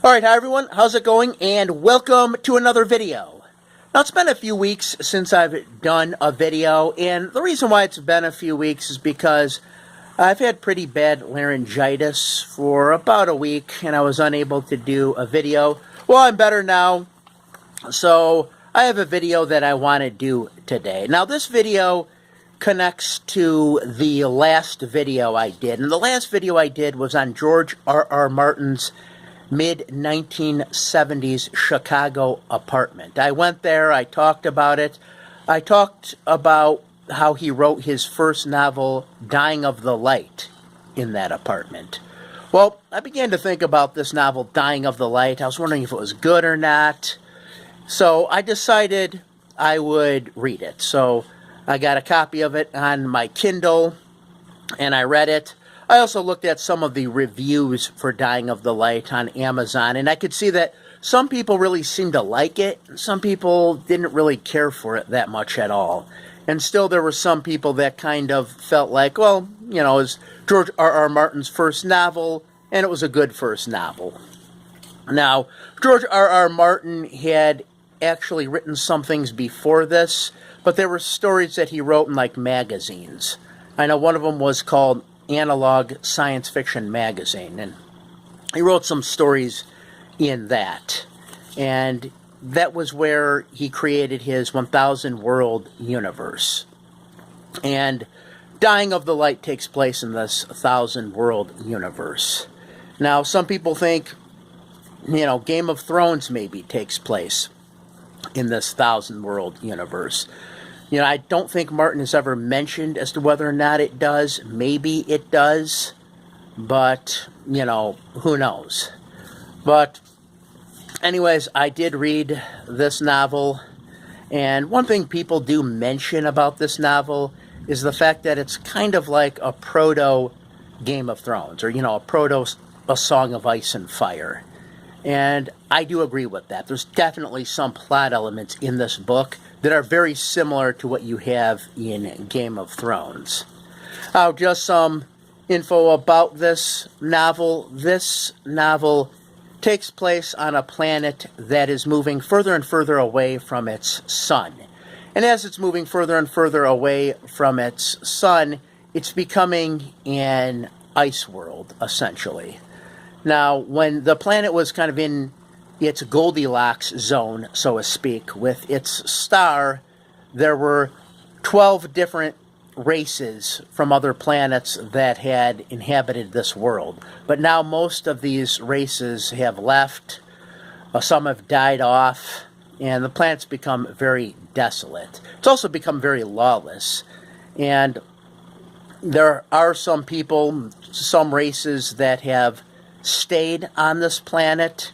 Alright, hi everyone, how's it going? And welcome to another video. Now, it's been a few weeks since I've done a video, and the reason why it's been a few weeks is because I've had pretty bad laryngitis for about a week, and I was unable to do a video. Well, I'm better now, so I have a video that I want to do today. Now, this video connects to the last video I did, and the last video I did was on George R.R. Martin's mid-1970s Chicago apartment. I went there, I talked about it. I talked about how he wrote his first novel, Dying of the Light, in that apartment. Well, I began to think about this novel, Dying of the Light. I was wondering if it was good or not. So I decided I would read it. So I got a copy of it on my Kindle, and I read it. I also looked at some of the reviews for Dying of the Light on Amazon, and I could see that some people really seemed to like it. Some people didn't really care for it that much at all. And still there were some people that kind of felt like, well, you know, it was George R.R. Martin's first novel, and it was a good first novel. Now, George R.R. Martin had actually written some things before this, but there were stories that he wrote in, like, magazines. I know one of them was called Analog Science Fiction Magazine, and he wrote some stories in that, and that was where he created his 1,000 World universe. And Dying of the Light takes place in this 1,000 World universe. Now, some people think, you know, Game of Thrones maybe takes place in this 1,000 World universe. You know, I don't think Martin has ever mentioned as to whether or not it does. Maybe it does, but, you know, who knows. But anyways, I did read this novel, and one thing people do mention about this novel is the fact that it's kind of like a proto Game of Thrones, or, you know, a Song of Ice and Fire. And I do agree with that. There's definitely some plot elements in this book that are very similar to what you have in Game of Thrones. Now, just some info about this novel. This novel takes place on a planet that is moving further and further away from its sun. And as it's moving further and further away from its sun, it's becoming an ice world, essentially. Now, when the planet was kind of in its Goldilocks zone, so to speak, with its star, there were 12 different races from other planets that had inhabited this world. But now most of these races have left, some have died off, and the planet's become very desolate. It's also become very lawless. And there are some people, some races that have stayed on this planet,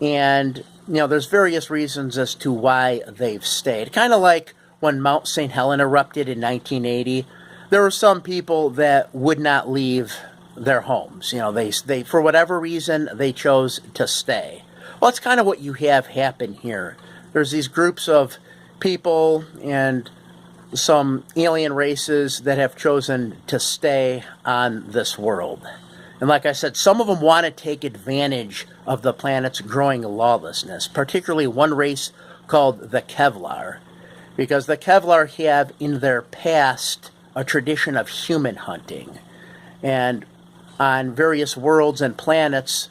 and, you know, there's various reasons as to why they've stayed. Kind of like when Mount St. Helens erupted in 1980, there were some people that would not leave their homes. You know, they for whatever reason, they chose to stay. Well, it's kind of what you have happen here. There's these groups of people and some alien races that have chosen to stay on this world. And like I said, some of them want to take advantage of the planet's growing lawlessness, particularly one race called the Kevlar, because the Kevlar have in their past a tradition of human hunting. And on various worlds and planets,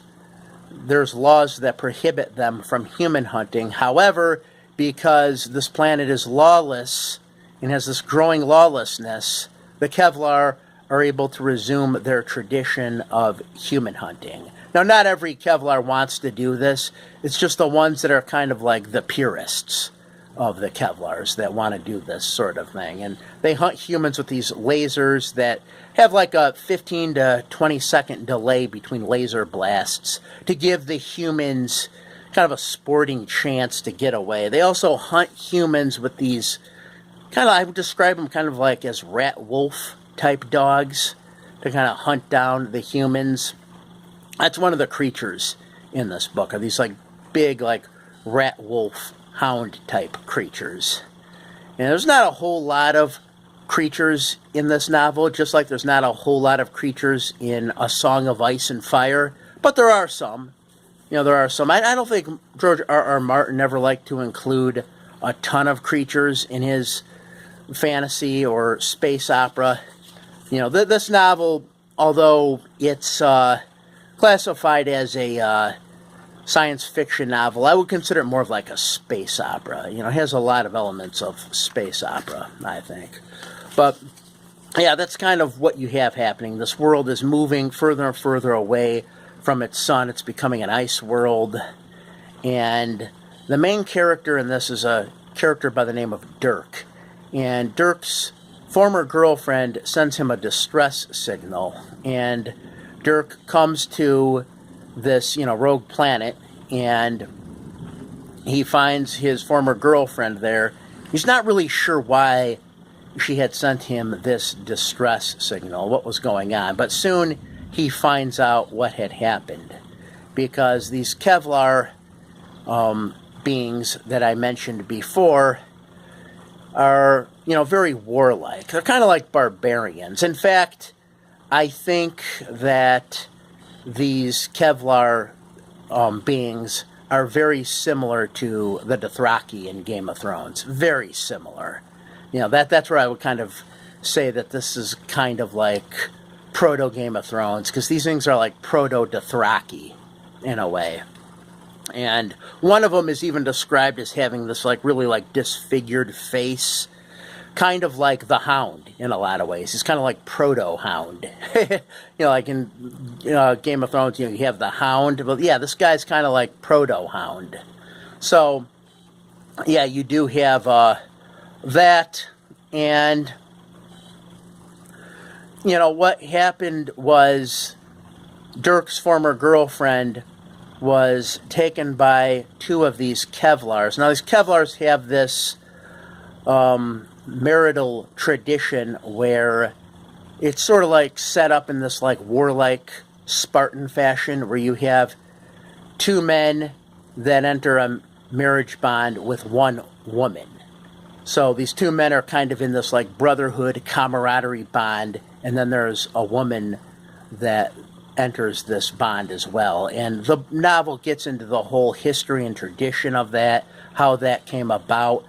there's laws that prohibit them from human hunting. However, because this planet is lawless and has this growing lawlessness, the Kevlar are able to resume their tradition of human hunting. Now, not every Kevlar wants to do this. It's just the ones that are kind of like the purists of the Kevlars that want to do this sort of thing. And they hunt humans with these lasers that have like a 15 to 20 second delay between laser blasts to give the humans kind of a sporting chance to get away. They also hunt humans with these kind of, I would describe them kind of like as rat-wolf type dogs to kind of hunt down the humans. That's one of the creatures in this book, are these like big like rat wolf hound type creatures. And there's not a whole lot of creatures in this novel, just like there's not a whole lot of creatures in A Song of Ice and Fire, but there are some. there are some. I don't think George R. Martin ever liked to include a ton of creatures in his fantasy or space opera. This novel, although it's classified as a science fiction novel, I would consider it more of like a space opera. It has a lot of elements of space opera, I think. But yeah, that's kind of what you have happening. This world is moving further and further away from its sun. It's becoming an ice world. And the main character in this is a character by the name of Dirk. And Dirk's former girlfriend sends him a distress signal. And Dirk comes to this, rogue planet, and he finds his former girlfriend there. He's not really sure why she had sent him this distress signal, what was going on. But soon he finds out what had happened, because these Kevlar beings that I mentioned before are, very warlike. They're kind of like barbarians. In fact, I think that these Kevlar beings are very similar to the Dothraki in Game of Thrones. Very similar. That's where I would kind of say that this is kind of like proto Game of Thrones, because these things are like proto Dothraki in a way. And one of them is even described as having this like really like disfigured face, kind of like the Hound in a lot of ways. He's kind of like proto Hound. Like in Game of Thrones, you have the Hound, but yeah, this guy's kind of like proto Hound. So yeah, you do have that. And what happened was Dirk's former girlfriend was taken by two of these Kevlars. Now, these Kevlars have this marital tradition where it's sort of like set up in this like warlike Spartan fashion, where you have two men that enter a marriage bond with one woman. So these two men are kind of in this like brotherhood, camaraderie bond, and then there's a woman that enters this bond as well. And the novel gets into the whole history and tradition of that, how that came about.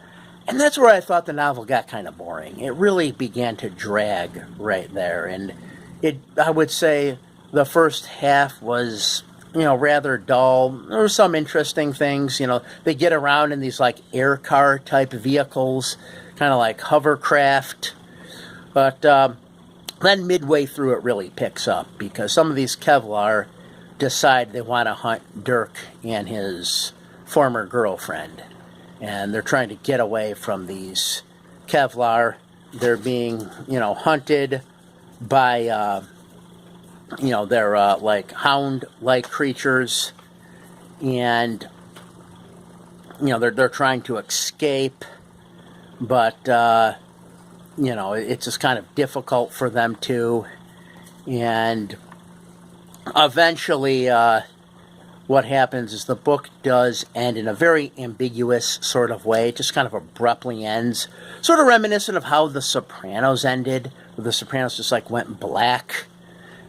And that's where I thought the novel got kind of boring. It really began to drag right there. And I would say the first half was, rather dull. There were some interesting things. They get around in these like air car type vehicles, kind of like hovercraft. But then midway through it really picks up, because some of these Kevlar decide they want to hunt Dirk and his former girlfriend. And they're trying to get away from these Kevlar. They're being, hunted by, they're like hound-like creatures. And, they're trying to escape. But, it's just kind of difficult for them to. And eventually, what happens is the book does end in a very ambiguous sort of way. It just kind of abruptly ends. Sort of reminiscent of how The Sopranos ended, where The Sopranos just like went black.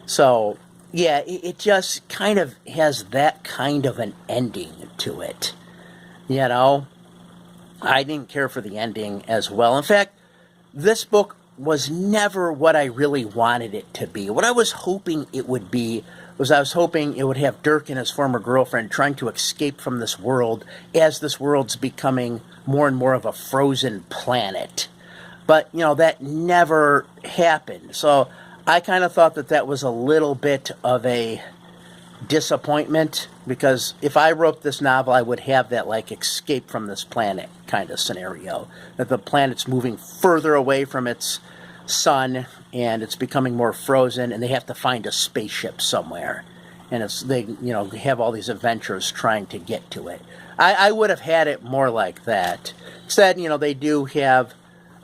So, yeah, it just kind of has that kind of an ending to it. I didn't care for the ending as well. In fact, this book was never what I really wanted it to be. What I was hoping it would be was I was hoping it would have Dirk and his former girlfriend trying to escape from this world as this world's becoming more and more of a frozen planet. But, that never happened. So I kind of thought that was a little bit of a disappointment, because if I wrote this novel, I would have that like escape from this planet kind of scenario, that the planet's moving further away from its sun and it's becoming more frozen, and they have to find a spaceship somewhere, and they have all these adventures trying to get to it. I would have had it more like that. Instead, they do have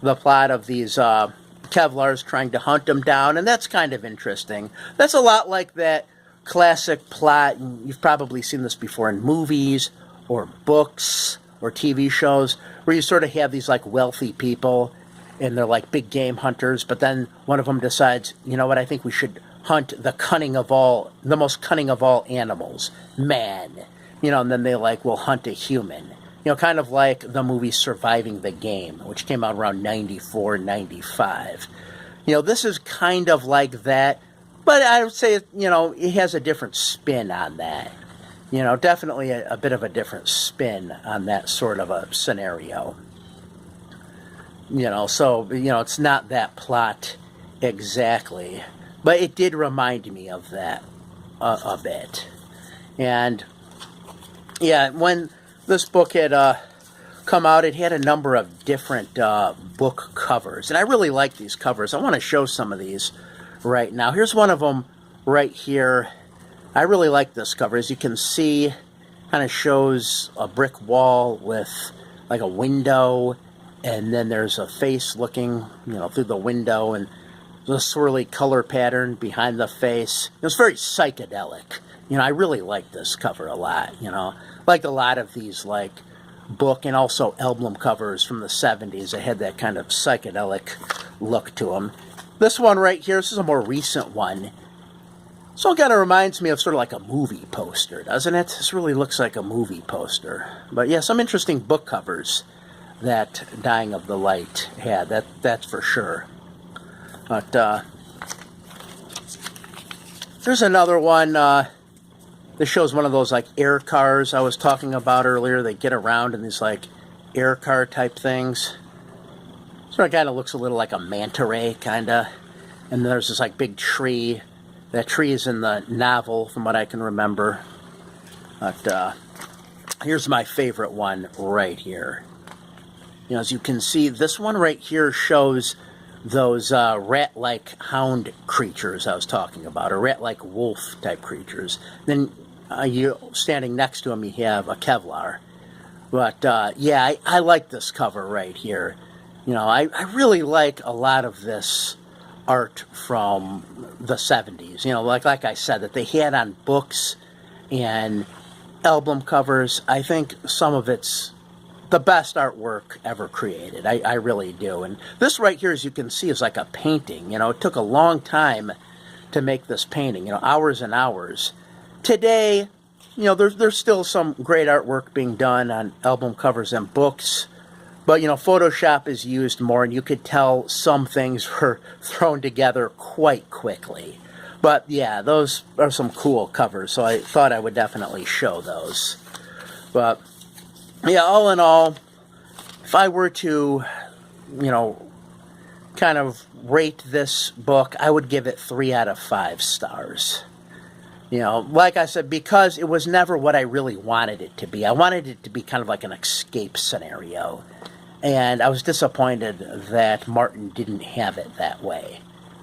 the plot of these Kevlars trying to hunt them down, and that's kind of interesting. That's a lot like that classic plot, and you've probably seen this before in movies or books or TV shows, where you sort of have these like wealthy people and they're like big game hunters, but then one of them decides, I think we should hunt the most cunning of all animals, man. and then they like will hunt a human. Kind of like the movie Surviving the Game, which came out around 94, 95. This is kind of like that, but I would say, it has a different spin on that. Definitely a bit of a different spin on that sort of a scenario. So, it's not that plot exactly, but it did remind me of that a bit. And, yeah, when this book had come out, it had a number of different book covers. And I really like these covers. I want to show some of these right now. Here's one of them right here. I really like this cover. As you can see, kind of shows a brick wall with like a window, and then there's a face looking, through the window, and the swirly color pattern behind the face. It's very psychedelic. I really like this cover a lot. Like a lot of these like book and also album covers from the 70s. They had that kind of psychedelic look to them. This one right here, this is a more recent one. So it kind of reminds me of sort of like a movie poster, doesn't it? This really looks like a movie poster. But yeah, some interesting book covers that Dying of the Light had, that's for sure. But there's another one. This shows one of those like air cars I was talking about earlier. They get around in these like air car type things. So it kind of looks a little like a manta ray, kind of. And there's this like big tree. That tree is in the novel, from what I can remember. But here's my favorite one right here. As you can see, this one right here shows those rat-like hound creatures I was talking about, or rat-like wolf type creatures. Then you standing next to them, you have a Kevlar. But yeah, I like this cover right here. I really like a lot of this art from the 70s. Like I said, that they had on books and album covers. I think some of it's the best artwork ever created. I really do. And this right here, as you can see, is like a painting. It took a long time to make this painting, hours and hours. Today, there's still some great artwork being done on album covers and books. But, Photoshop is used more, and you could tell some things were thrown together quite quickly. But, yeah, those are some cool covers, so I thought I would definitely show those. But, yeah, all in all, if I were to, kind of rate this book, I would give it 3 out of 5 stars. Like I said, because it was never what I really wanted it to be. I wanted it to be kind of like an escape scenario. And I was disappointed that Martin didn't have it that way.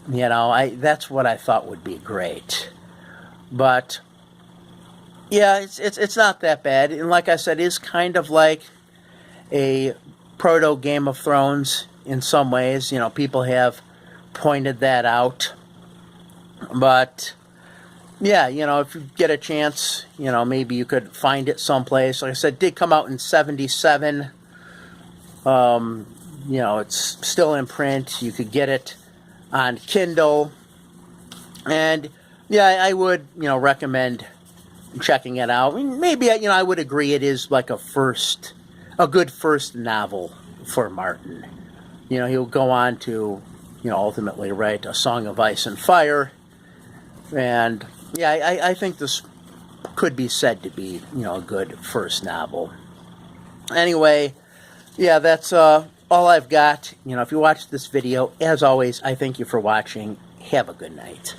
That's what I thought would be great. But yeah, it's not that bad. And like I said, it's kind of like a proto Game of Thrones in some ways. People have pointed that out. But yeah, if you get a chance, maybe you could find it someplace. Like I said, it did come out in 77. It's still in print. You could get it on Kindle. And yeah, I would, recommend checking it out. Maybe, I would agree it is like a good first novel for Martin. He'll go on to, ultimately write A Song of Ice and Fire. And yeah, I think this could be said to be, a good first novel. Anyway, yeah, that's all I've got. If you watched this video, as always, I thank you for watching. Have a good night.